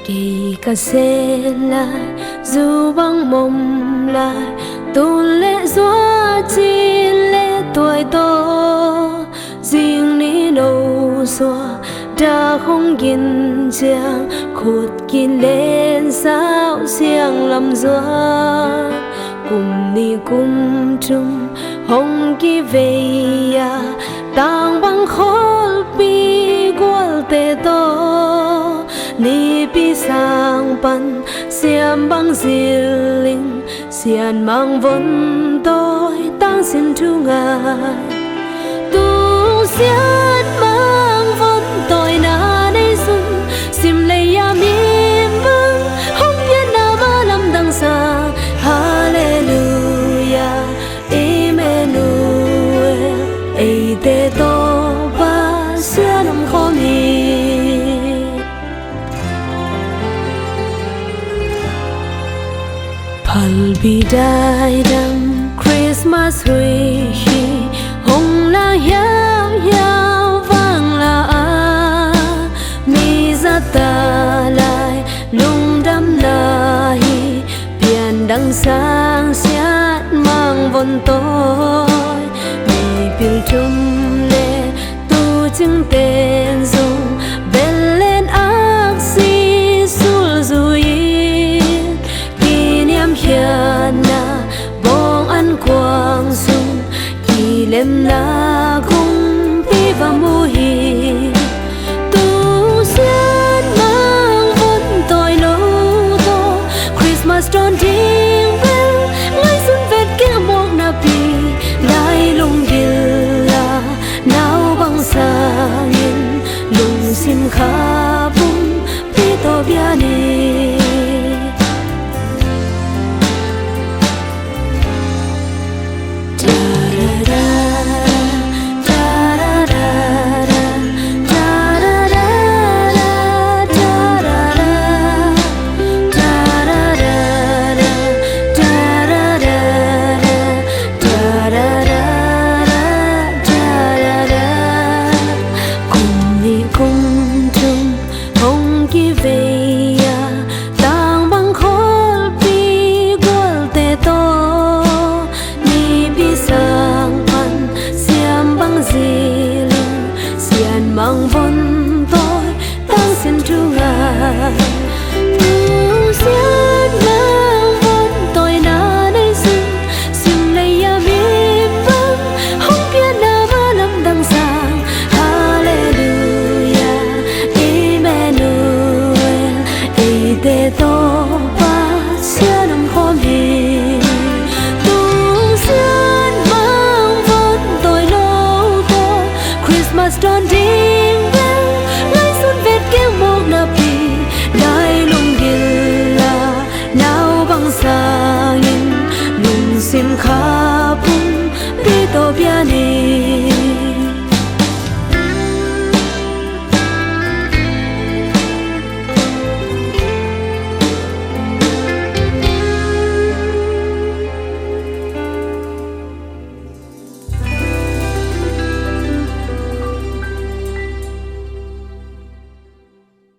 Kỳ ca xe lại dù băng mộng lại tu lệ gió chi lệ tuổi to riêng ní nâu xóa đã không kiên chàng khột kín lên sao xiang làm gió cùng ni cùng chung hồng kỳ về ya tang băng khol pi qual te to ni pi sang pan xiêm băng zilling xian mang vốn tôi tăng xin thu ngài tu xian mang vốn tôi na đây sun sim lấy ya mim vâng không biết nào mà lâm đằng xa hallelujah Emmanuel ấy te to ba xian nam khó mi Palbi dai dam Christmas hui hi hong la yao yao vang la a mi za ta lai lung đam la hi pian đăng sang xiat mang vốn tôi mi pil chum le tu chứng tên dung bên lên ác si sul zui hiền na bong an quang sung kỳ lem na cung pi và mu hi tu xiên mang vốn tôi lâu to Christmas tròn tiếng bell ngay xuân vẹt kia một na pi lai lung gila nao băng sa yin lung sim kha bung pi to bia ni mang vốn tôi tăng xin thu ngài tu xiết mang vốn tôi na đây xin xin lấy ya mim vâng không biết nào mà lâm đằng sang hallelujah Emmanuel ấy te to ba xiết nam khó mi tu xiết mang vốn tôi lâu to Christmas tròn đi